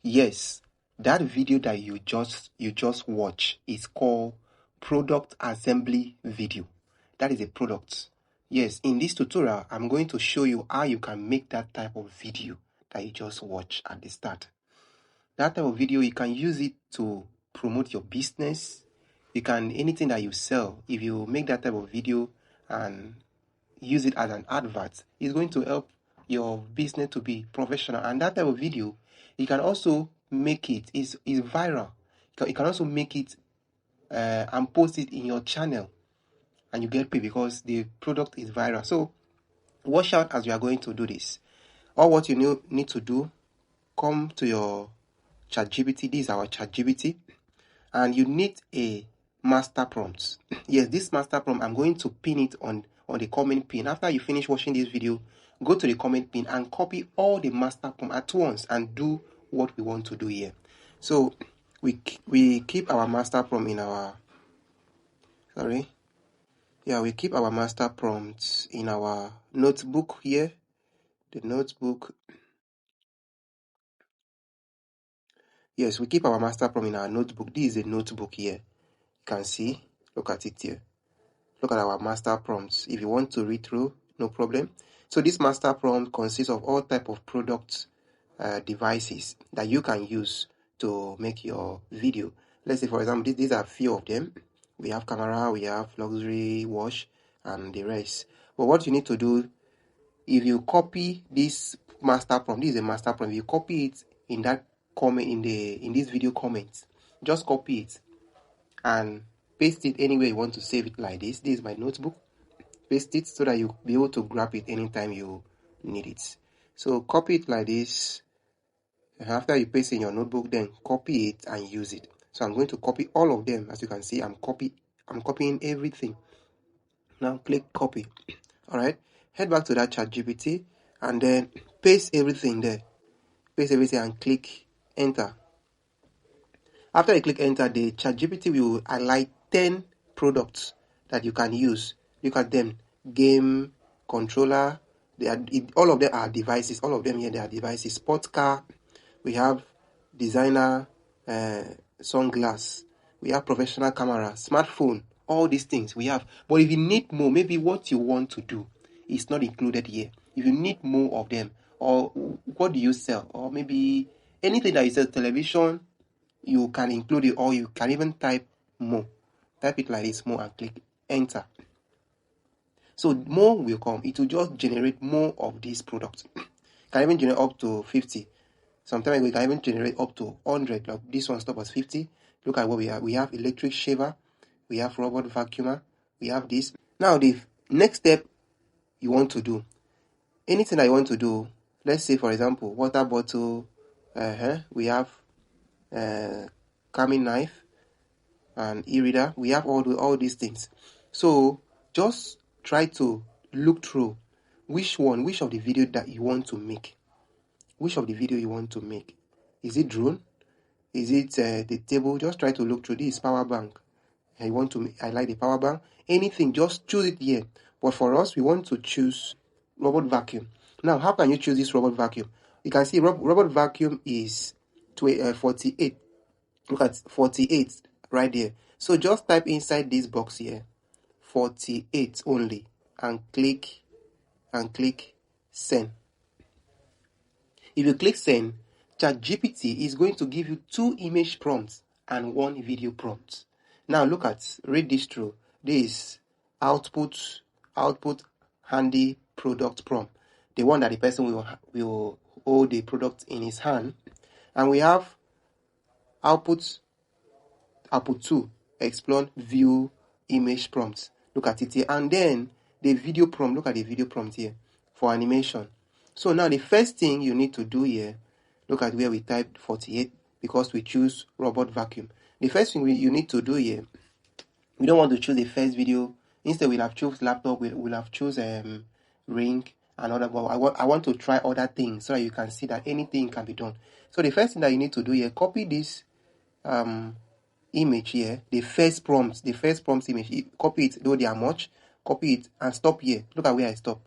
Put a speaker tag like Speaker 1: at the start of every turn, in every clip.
Speaker 1: Yes, that video that you just watch is called product assembly video. That is a product. Yes, in this tutorial, I'm going to show you how you can make that type of video that you just watch at the start. That type of video, you can use it to promote your business. You can, anything that you sell, if you make that type of video and use it as an advert, it's going to help your business to be professional. And that type of video, you can also make it is viral. You can also make it and post it in your channel, and you get paid because the product is viral. So watch out as you are going to do this. All what you need to do, come to your ChatGPT. This is our ChatGPT, and you need a master prompt. Yes, this master prompt, I'm going to pin it on the comment pin. After you finish watching this video, go to the comment pin and copy all the master prompt at once and do what we want to do here. So we keep our master prompt in our we keep our master prompts in our notebook here. The notebook. Yes, we keep our master prompt in our notebook. This is a notebook here. You can see. Look at it here. Look at our master prompts. If you want to read through, no problem. So this master prompt consists of all type of product devices that you can use to make your video. Let's say, for example, these are a few of them. We have camera, we have luxury watch, and the rest. But what you need to do, if you copy this master prompt, this is a master prompt. If you copy it in that comment in this video comments, just copy it and paste it anywhere you want to save it like this. This is my notebook. Paste it so that you'll be able to grab it anytime you need it. So copy it like this. And after you paste in your notebook, then copy it and use it. So I'm going to copy all of them. As you can see, I'm copying everything. Now click copy. Alright. Head back to that ChatGPT and then paste everything there. Paste everything and click enter. After you click enter, the ChatGPT will highlight 10 products that you can use. Look at them. Game, controller, all of them are devices. All of them here, they are devices. Sports car, we have designer sunglass, we have professional camera, smartphone, all these things we have. But if you need more, maybe what you want to do is not included here. If you need more of them, or what do you sell, or maybe anything that you sell, television, you can include it, or you can even type more. Type it like this, more, and click enter. So more will come. It will just generate more of these products. Can even generate up to 50. Sometimes we can even generate up to 100. Like this one stop at 50. Look at what we have. We have electric shaver. We have robot vacuumer. We have this. Now the next step you want to do, anything that you want to do, let's say for example, water bottle. We have coming knife and e-reader. We have all these things. So just try to look through which of the video that you want to make. Which of the video you want to make? Is it drone? Is it the table? Just try to look through. This power bank. I like the power bank. Anything, just choose it here. But for us, we want to choose robot vacuum. Now, how can you choose this robot vacuum? You can see robot vacuum is 48. Look at 48 right there. So just type inside this box here 48 only and click send. If you click send, ChatGPT is going to give you 2 image prompts and 1 video prompt. Now read this through. This is output handy product prompt, the one that the person will hold the product in his hand. And we have output 2, explore view image prompts. Look at it here. And then the video prompt, look at the video prompt here for animation. So now the first thing you need to do here, look at where we typed 48 because we choose robot vacuum. The first thing you need to do here, we don't want to choose the first video. Instead, we'll have choose laptop, we'll have choose ring and other. But I want to try other things so that you can see that anything can be done. So the first thing that you need to do here, copy this image here, the first prompt image. Copy it, though they are much. Copy it and stop here. Look at where I stop.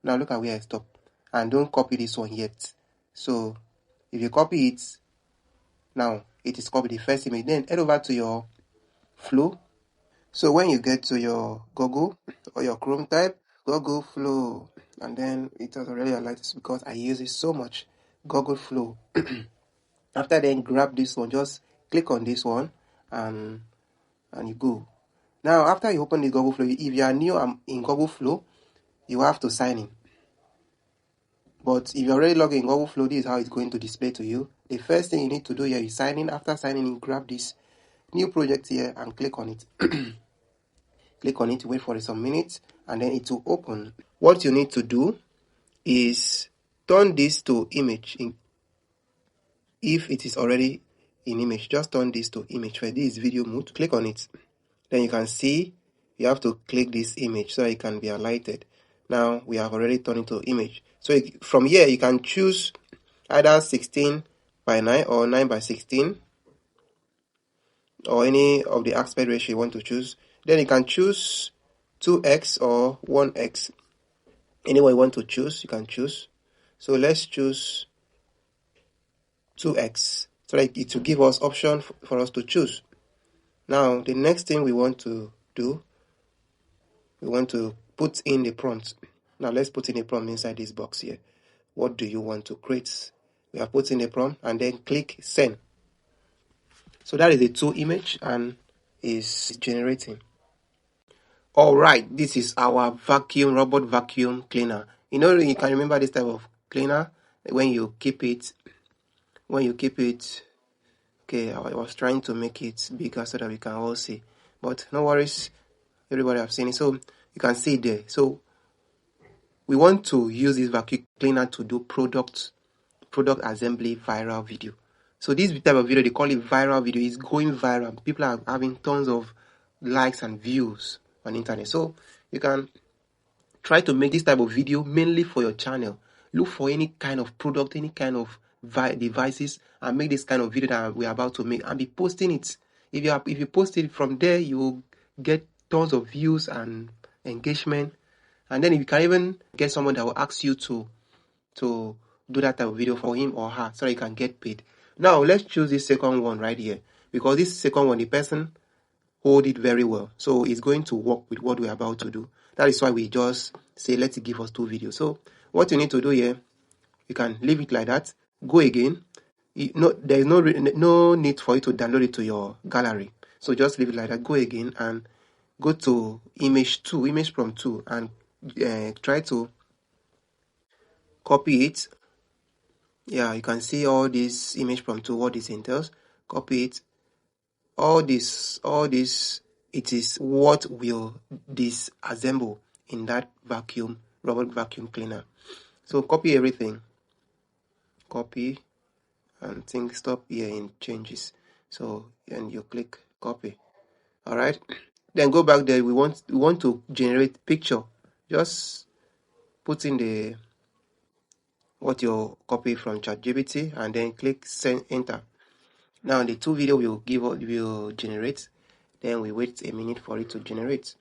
Speaker 1: Now look at where I stop. And don't copy this one yet. So if you copy it, Now it is copied, the first image. Then head over to your flow. So when you get to your Google or your Chrome, type Google Flow, and then it has already highlighted because I use it so much. Google Flow. After then, grab this one, just click on this one, and you go. Now after you open the Google Flow, if you are new in Google Flow, you have to sign in. But if you're already logged in Google Flow, this is how it's going to display to you. The first thing you need to do here is sign in. After signing in, grab this new project here and click on it. Click on it, wait for some minutes, and then it will open. What you need to do is turn this to image. If it is already in image, just turn this to image. For this video mode, click on it. Then you can see you have to click this image so it can be highlighted. Now we have already turned it to image. So from here you can choose either 16 by 9 or 9 by 16 or any of the aspect ratio you want to choose. Then you can choose 2x or 1x. Any way you want to choose, you can choose. So let's choose 2x so that it will give us option for us to choose. Now the next thing we want to do, we want to put in the prompt. Now let's put in a prompt inside this box here. What do you want to create? We have put in a prompt and then click send. So that is a 2 image and is generating. Alright, this is our robot vacuum cleaner. You know, you can remember this type of cleaner when you keep it. Okay, I was trying to make it bigger so that we can all see. But no worries, everybody have seen it. So you can see it there. So we want to use this vacuum cleaner to do product assembly viral video. So this type of video, they call it viral video, is going viral. People are having tons of likes and views on the internet. So you can try to make this type of video mainly for your channel. Look for any kind of product, any kind of devices, and make this kind of video that we're about to make and be posting it. If you post it from there, you will get tons of views and engagement. And then you can even get someone that will ask you to do that type of video for him or her so that you can get paid. Now let's choose this second one right here, because this second one, the person hold it very well, so it's going to work with what we're about to do. That is why we just say let's give us 2 videos. So what you need to do here, you can leave it like that, go again. There is no need for you to download it to your gallery, so just leave it like that, go again and go to image from 2 and try to copy it. Yeah, you can see all this image from 2, what this entails. Copy it. All this, it is what will disassemble in that robot vacuum cleaner. So copy everything. Copy and think stop here in changes. So and you click copy. Alright. Then go back there. We want to generate picture. Just put in what you copy from ChatGPT and then click send enter. Now the 2 video will generate. Then we wait a minute for it to generate.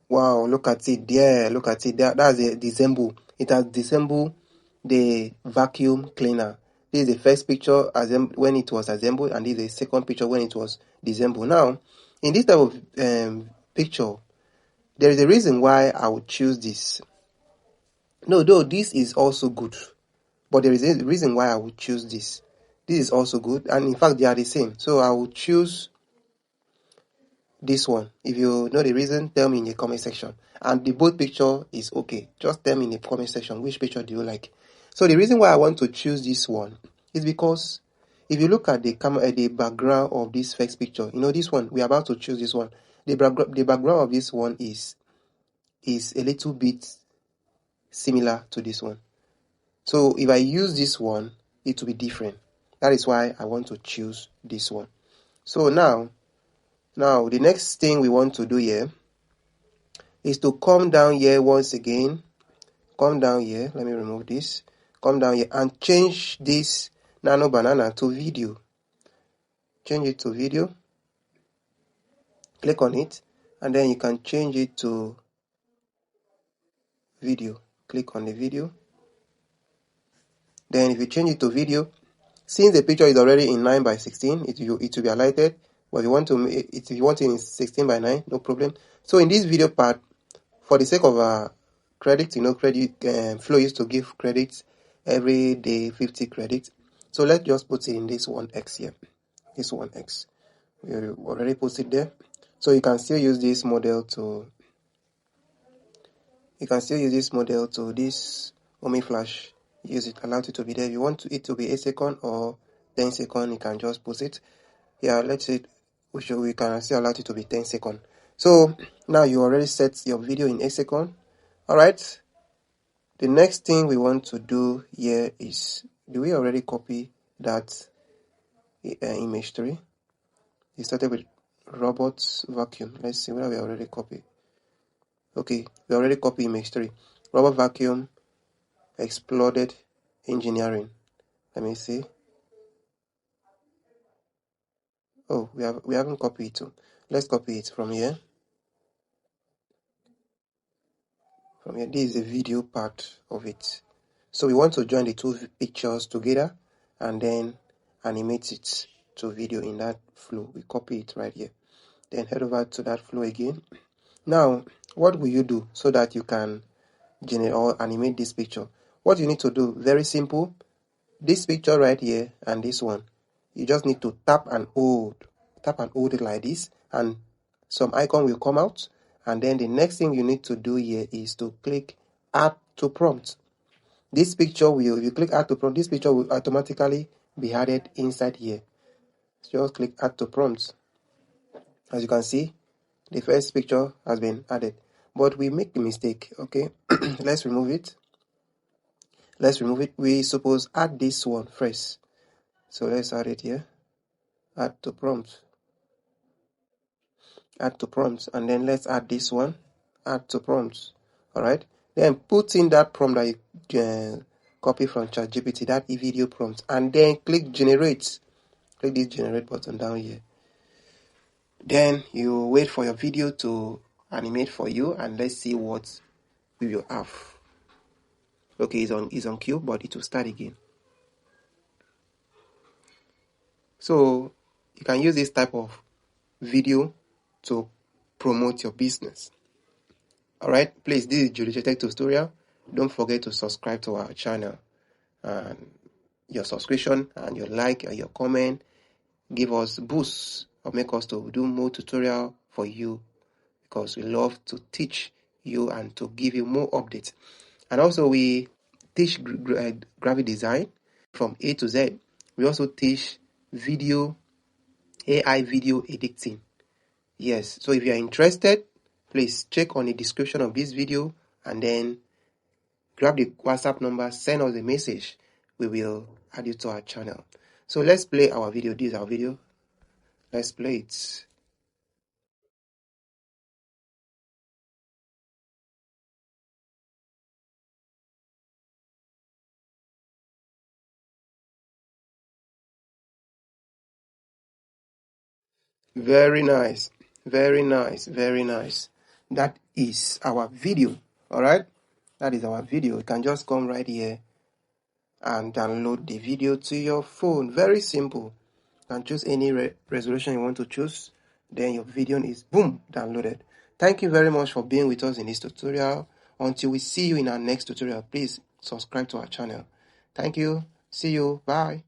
Speaker 1: Wow, look at it there. Look at it there. That's a disassemble. It has disassembled the vacuum cleaner. This is the first picture when it was assembled, and this is the second picture when it was disassembled. Now, in this type of picture, there is a reason why I would choose this. No, though this is also good, but there is a reason why I would choose this. This is also good, and in fact, they are the same. So I would choose this one. If you know the reason, tell me in the comment section. And the both picture is okay. Just tell me in the comment section which picture do you like. So the reason why I want to choose this one is because if you look at the background of this first picture, you know this one, we're about to choose this one. The background of this one is a little bit similar to this one. So if I use this one, it will be different. That is why I want to choose this one. So now the next thing we want to do here is to come down here once again. Come down here. Let me remove this. Come down here and change this nano banana to video. Change it to video. Click on it. And then you can change it to video. Click on the video. Then if you change it to video, Since the picture is already in 9 by 16, it will be highlighted. But if you want if you want it in 16 by 9, no problem. So in this video part, for the sake of credit, credit Flow used to give credits every day, 50 credits. So let's just put it in this 1x here. This 1x. We already put it there. So you can still use this model to this Omi Flash. Use it, allow it to be there. If you want it to be 8 seconds or 10 seconds, you can just put it. Yeah, let's say we can still allow it to be 10 seconds. So now you already set your video in 8 seconds. Alright. The next thing we want to do here is, do we already copy that image 3? We started with robots vacuum. Let's see whether we already copy. Okay, we already copy image 3. Robot vacuum exploded engineering. Let me see. Oh, we haven't copied it too. Let's copy it from here. From here, this is the video part of it. So we want to join the two pictures together and then animate it to video in that flow. We copy it right here. Then head over to that flow again. Now, what will you do so that you can generate or animate this picture? What you need to do, very simple. This picture right here and this one, you just need to tap and hold it like this, and some icon will come out. And then the next thing you need to do here is to click add to prompt. This picture will, if you click add to prompt, this picture will automatically be added inside here. Just click add to prompt. As you can see, the first picture has been added, but we make the mistake. Okay, let's remove it. We suppose add this one first, so let's add it here. Add to prompt, and then let's add this one, add to prompt. All right, then put in that prompt that you copy from ChatGPT, that video prompt, and then click generate. Click this generate button down here. Then you wait for your video to animate for you, and let's see what we will have. Okay, it's on cue, but it will start again. So you can use this type of video to promote your business. Alright, please, this is Julijetek tutorial. Don't forget to subscribe to our channel. And your subscription and your like and your comment give us boosts or make us to do more tutorial for you, because we love to teach you and to give you more updates. And also we teach graphic design from A to Z. We also teach AI video editing. Yes, so if you are interested, please check on the description of this video and then grab the WhatsApp number, send us a message. We will add you to our channel. So let's play our video. This is our video. Let's play it. Very nice. Very nice. Very nice. That is our video. Alright? That is our video. You can just come right here and download the video to your phone. Very simple. You can choose any resolution you want to choose. Then your video is boom, downloaded. Thank you very much for being with us in this tutorial. Until we see you in our next tutorial, please subscribe to our channel. Thank you. See you. Bye.